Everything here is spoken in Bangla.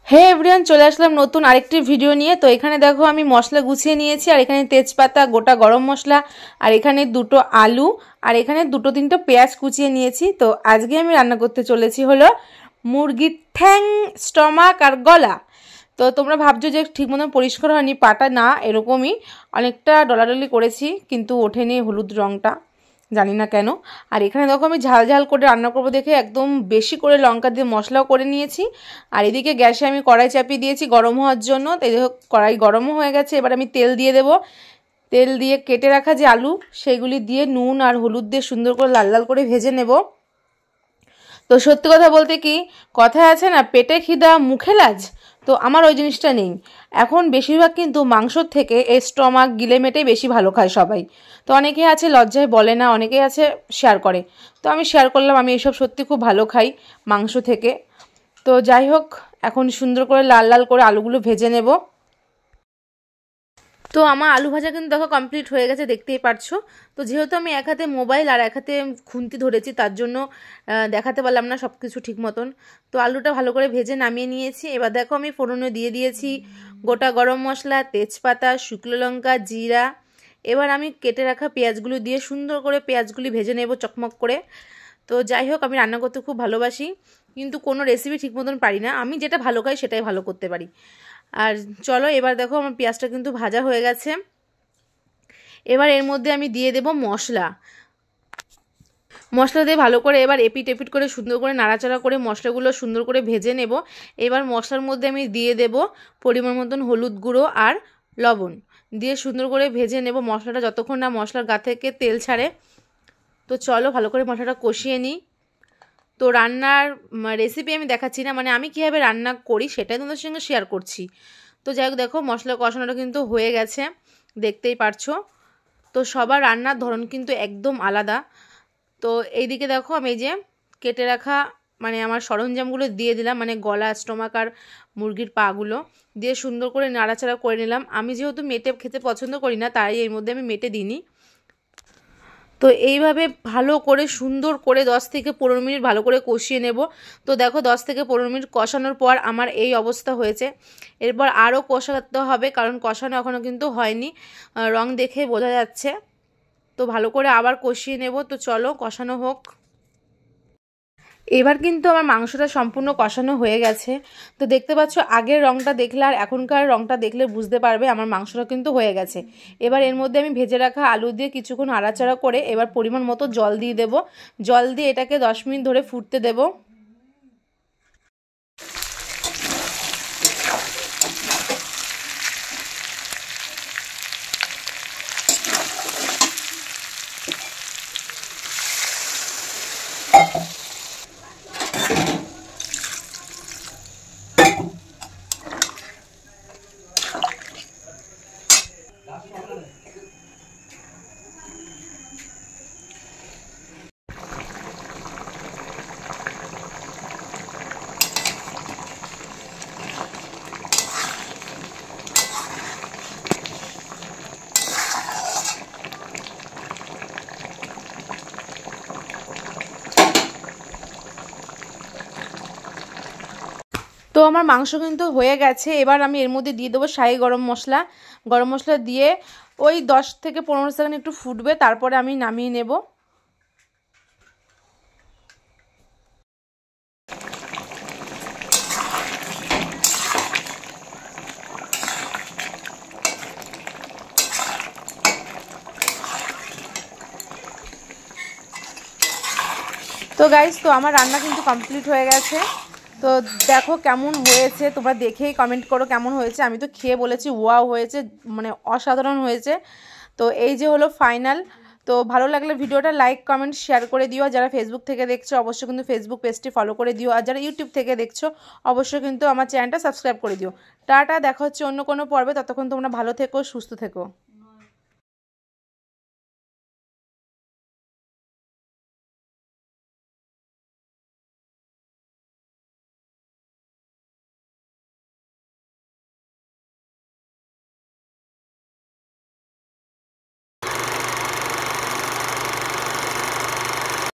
হে এভরিওয়ান, চলে আসলাম নতুন আরেকটি ভিডিও নিয়ে। তো এখানে দেখো আমি মশলা গুছিয়ে নিয়েছি, আর এখানে তেজপাতা, গোটা গরম মশলা, আর এখানে দুটো আলু, আর এখানে দুটো তিনটে পেঁয়াজ কুচিয়ে নিয়েছি। তো আজকে আমি রান্না করতে চলেছি হলো মুরগির ঠ্যাং, স্টমাক আর গলা। তো তোমরা ভাবছো যে ঠিক মতন পরিষ্কার হয়নি, পাটা না, এরকমই অনেকটা ডলাডলি করেছি কিন্তু ওঠেনি হলুদ রঙটা, জানি না কেন। আর এখানে দেখো আমি ঝাল ঝাল করে রান্না করবো দেখে একদম বেশি করে লঙ্কা দিয়ে মশলাও করে নিয়েছি। আর এদিকে গ্যাসে আমি কড়াই চাপিয়ে দিয়েছি গরম হওয়ার জন্য। তো এই দেখো কড়াই গরমও হয়ে গেছে। এবার আমি তেল দিয়ে দেব। তেল দিয়ে কেটে রাখা যে আলু সেগুলি দিয়ে নুন আর হলুদ দিয়ে সুন্দর করে লাল লাল করে ভেজে নেব। তো সত্যি কথা বলতে কি, কথায় আছে না, পেটে খিদা মুখে লাজ, তো আমার ওই জিনিসটা নেই এখন। বেশিরভাগ কিন্তু মাংসর থেকে এই স্টমাক গিলে বেশি ভালো খায় সবাই। তো অনেকে আছে লজ্জায় বলে না, অনেকেই আছে শেয়ার করে। তো আমি শেয়ার করলাম, আমি এসব সত্যি খুব ভালো খাই মাংস থেকে। তো যাই হোক, এখন সুন্দর করে লাল লাল করে আলুগুলো ভেজে নেব। তো আমার আলু ভাজা কিন্তু দেখো কমপ্লিট হয়ে গেছে, দেখতেই পারছো। তো যেহেতু আমি এক হাতে মোবাইল আর এক হাতে খুন্তি ধরেছি, তার জন্য দেখাতে পারলাম না সব কিছু ঠিক মতন। তো আলুটা ভালো করে ভেজে নামিয়ে নিয়েছি। এবার দেখো আমি ফোড়নে দিয়ে দিয়েছি গোটা গরম মশলা, তেজপাতা, শুকনো লঙ্কা, জিরা। এবার আমি কেটে রাখা পেঁয়াজগুলো দিয়ে সুন্দর করে পেঁয়াজগুলি ভেজে নেব চকমক করে। তো যাই হোক, আমি রান্না করতে খুব ভালোবাসি, কিন্তু কোনো রেসিপি ঠিক মতন পারি না। আমি যেটা ভালো খাই সেটাই ভালো করতে পারি। আর চলো, এবার দেখো আমার পেঁয়াজটা কিন্তু ভাজা হয়ে গেছে। এবার এর মধ্যে আমি দিয়ে দেব মশলা। মশলা দিয়ে ভালো করে এবার এপিট এপিট করে সুন্দর করে নাড়াচাড়া করে মশলাগুলো সুন্দর করে ভেজে নেব। এবার মশলার মধ্যে আমি দিয়ে দেব পরিমাণ মতন হলুদ গুঁড়ো আর লবণ দিয়ে সুন্দর করে ভেজে নেব মশলাটা, যতক্ষণ না মশলার গা থেকে তেল ছাড়ে। তো চলো ভালো করে মশলাটা কষিয়ে নিই। তো রান্নার রেসিপি আমি দেখাচ্ছি না, মানে আমি কীভাবে রান্না করি সেটাই তোমাদের সঙ্গে শেয়ার করছি। তো যাই হোক, দেখো মশলা কষানোটা কিন্তু হয়ে গেছে, দেখতেই পারছো। তো সবার রান্নার ধরন কিন্তু একদম আলাদা। তো এইদিকে দেখো আমি এই যে কেটে রাখা মানে আমার সরঞ্জামগুলো দিয়ে দিলাম, মানে গলা, স্টমাক আর মুরগির পাগুলো দিয়ে সুন্দর করে নাড়াচাড়া করে নিলাম। আমি যেহেতু মেটে খেতে পছন্দ করি না, তাই এর মধ্যে আমি মেটে দিইনি। তো এইভাবে ভালো করে সুন্দর করে 10 থেকে 15 মিনিট ভালো করে কষিয়ে নেব। তো দেখো 10 থেকে 15 মিনিট কষানোর পর আমার এই অবস্থা হয়েছে। এরপর আরও কষাতে হবে, কারণ কষানো এখনও কিন্তু হয়নি, রং দেখে বোঝা যাচ্ছে। তো ভালো করে আবার কষিয়ে নেব। তো চলো কষানো হোক। এবার কিন্তু আমার মাংসটা সম্পূর্ণ কষানো হয়ে গেছে। তো দেখতে পাচ্ছ আগের রঙটা দেখলে আর এখনকার রঙটা দেখলে বুঝতে পারবে আমার মাংসটা কিন্তু হয়ে গেছে। এবার এর মধ্যে আমি ভেজে রাখা আলু দিয়ে কিছুক্ষণ নাড়াচাড়া করে এবার পরিমাণ মতো জল দিয়ে দেব। জল দিয়ে এটাকে 10 মিনিট ধরে ফুটতে দেব। তো আমার মাংস কিন্তু হয়ে গেছে। এবার আমি এর মধ্যে দিয়ে দেবো শাহি গরম মশলা। গরম মশলা দিয়ে ওই 10 থেকে 15 সেকেন্ড একটু ফুটবে, তারপরে আমি নামিয়ে নেব। তো গাইস, তো আমার রান্না কিন্তু কমপ্লিট হয়ে গেছে। তো দেখো কেমন হয়েছে, তোমরা দেখেই কমেন্ট করো কেমন হয়েছে। আমি তো খেয়ে বলেছি ওয়াও হয়েছে, মানে অসাধারণ হয়েছে। তো এই যে হলো ফাইনাল। তো ভালো লাগলে ভিডিওটা লাইক, কমেন্ট, শেয়ার করে দিও। যারা ফেসবুক থেকে দেখছো অবশ্যই কিন্তু ফেসবুক পেজটি ফলো করে দিও, আর যারা ইউটিউব থেকে দেখছো অবশ্যই কিন্তু আমার চ্যানেলটা সাবস্ক্রাইব করে দিও। টাটা, দেখা হচ্ছে অন্য কোনো পর্বে। ততক্ষণ তোমরা ভালো থেকো, সুস্থ থেকো।